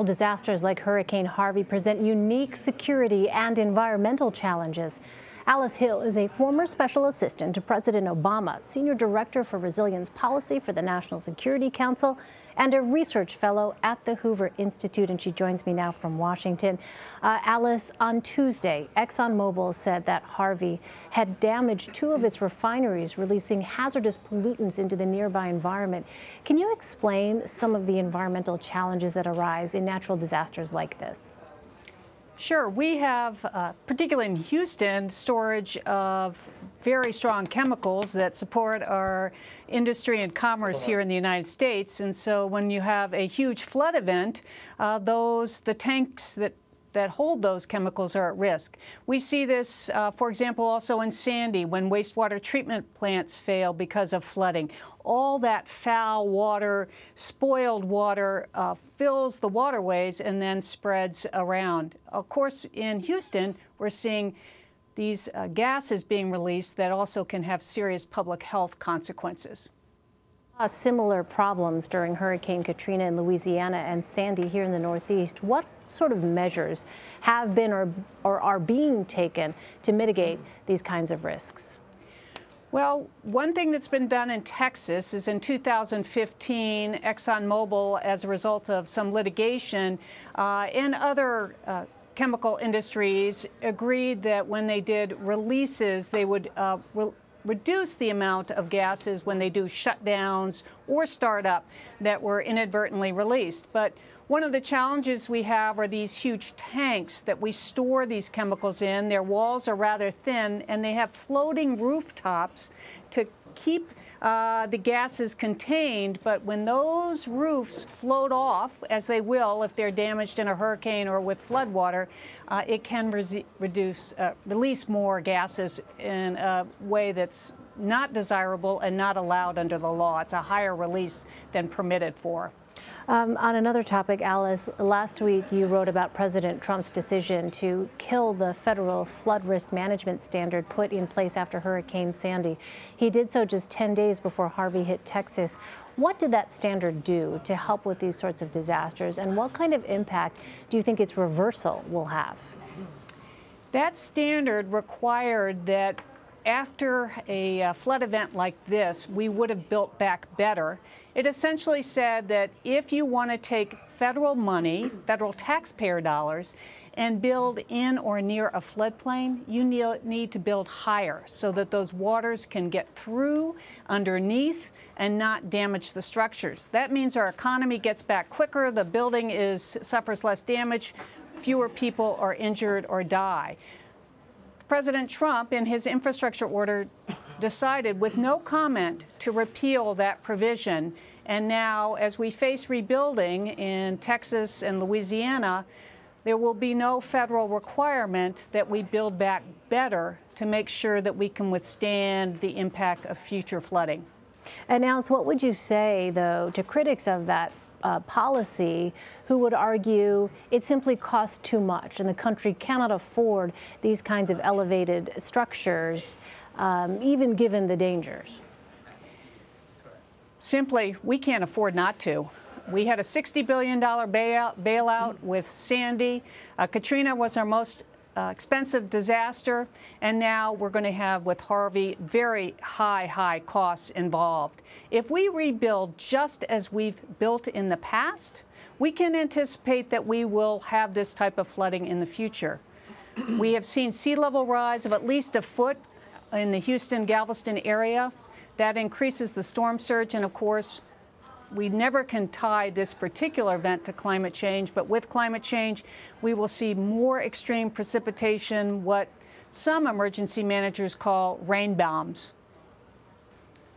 Disasters like Hurricane Harvey present unique security and environmental challenges. Alice Hill is a former special assistant to President Obama, senior director for resilience policy for the National Security Council, and a research fellow at the Hoover Institute, and she joins me now from Washington. Alice, on Tuesday, ExxonMobil said that Harvey had damaged two of its refineries, releasing hazardous pollutants into the nearby environment. Can you explain some of the environmental challenges that arise in natural disasters like this? Sure. We have, particularly in Houston, storage of very strong chemicals that support our industry and commerce here in the United States. And so when you have a huge flood event, the tanks that hold those chemicals are at risk. We see this, for example, also in Sandy when wastewater treatment plants fail because of flooding. All that foul water, spoiled water, fills the waterways and then spreads around. Of course, in Houston, we're seeing these gases being released that also can have serious public health consequences. Similar problems during Hurricane Katrina in Louisiana and Sandy here in the Northeast. What sort of measures have been or are being taken to mitigate these kinds of risks? Well, one thing that's been done in Texas is in 2015, ExxonMobil, as a result of some litigation and other chemical industries, agreed that when they did releases, they would reduce the amount of gases when they do shutdowns or startup that were inadvertently released. But one of the challenges we have are these huge tanks that we store these chemicals in. Their walls are rather thin, and they have floating rooftops to keep the gases contained. But when those roofs float off, as they will if they're damaged in a hurricane or with floodwater, it can release more gases in a way that's not desirable and not allowed under the law. It's a higher release than permitted for. On another topic, Alice, last week you wrote about President Trump's decision to kill the federal flood risk management standard put in place after Hurricane Sandy. He did so just 10 days before Harvey hit Texas. What did that standard do to help with these sorts of disasters, and what kind of impact do you think its reversal will have? That standard required that after a flood event like this, we would have built back better. It essentially said that if you want to take federal money, federal taxpayer dollars, and build in or near a floodplain, you need to build higher so that those waters can get through underneath and not damage the structures. That means our economy gets back quicker, the building suffers less damage, fewer people are injured or die. President Trump, in his infrastructure order, decided with no comment to repeal that provision. And now, as we face rebuilding in Texas and Louisiana, there will be no federal requirement that we build back better to make sure that we can withstand the impact of future flooding. And Alice, what would you say, though, to critics of that policy who would argue it simply costs too much and the country cannot afford these kinds of elevated structures, even given the dangers? Simply, we can't afford not to. We had a $60 billion bailout with Sandy. Katrina was our most expensive disaster, and now we're going to have, with Harvey, very high costs involved. If we rebuild just as we've built in the past, we can anticipate that we will have this type of flooding in the future. We have seen sea level rise of at least a foot in the Houston-Galveston area. That increases the storm surge, and of course, we never can tie this particular event to climate change, but with climate change, we will see more extreme precipitation, what some emergency managers call rain bombs.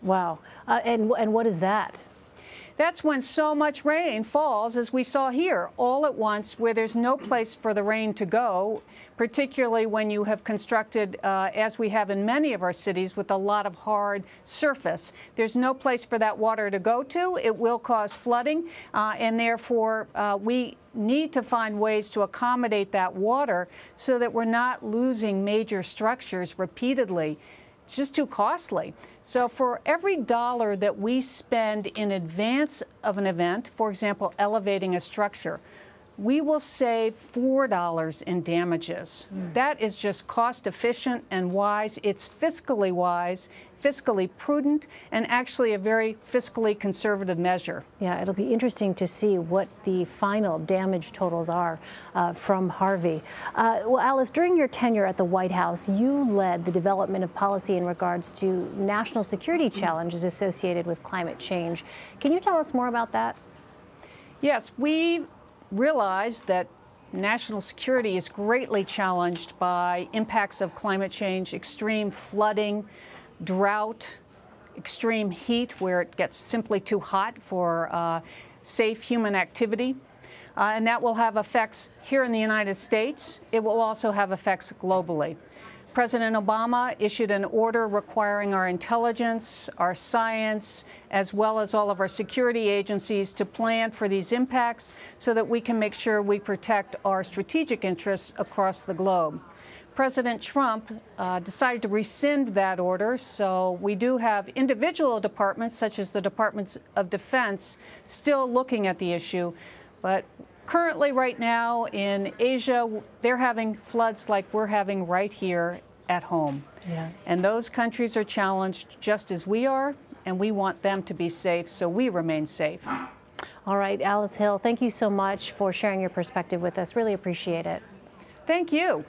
Wow. And what is that? That's when so much rain falls, as we saw here, all at once, where there's no place for the rain to go, particularly when you have constructed, as we have in many of our cities, with a lot of hard surface. There's no place for that water to go to. It will cause flooding, and therefore we need to find ways to accommodate that water so that we're not losing major structures repeatedly. It's just too costly. So for every dollar that we spend in advance of an event, for example, elevating a structure, we will save $4 in damages. That is just cost efficient and wise. It's fiscally wise, fiscally prudent, and actually a very fiscally conservative measure. Yeah, it'll be interesting to see what the final damage totals are from Harvey. Well, Alice, during your tenure at the White House, you led the development of policy in regards to national security challenges associated with climate change. Can you tell us more about that? Yes, we realize that national security is greatly challenged by impacts of climate change, extreme flooding, drought, extreme heat where it gets simply too hot for safe human activity. And that will have effects here in the United States. It will also have effects globally. President Obama issued an order requiring our intelligence, our science, as well as all of our security agencies to plan for these impacts so that we can make sure we protect our strategic interests across the globe. President Trump decided to rescind that order, so we do have individual departments, such as the Department of Defense, still looking at the issue. But currently, right now, in Asia, they're having floods like we're having right here at home. Yeah. And those countries are challenged just as we are, and we want them to be safe, so we remain safe. All right, Alice Hill, thank you so much for sharing your perspective with us. Really appreciate it. Thank you.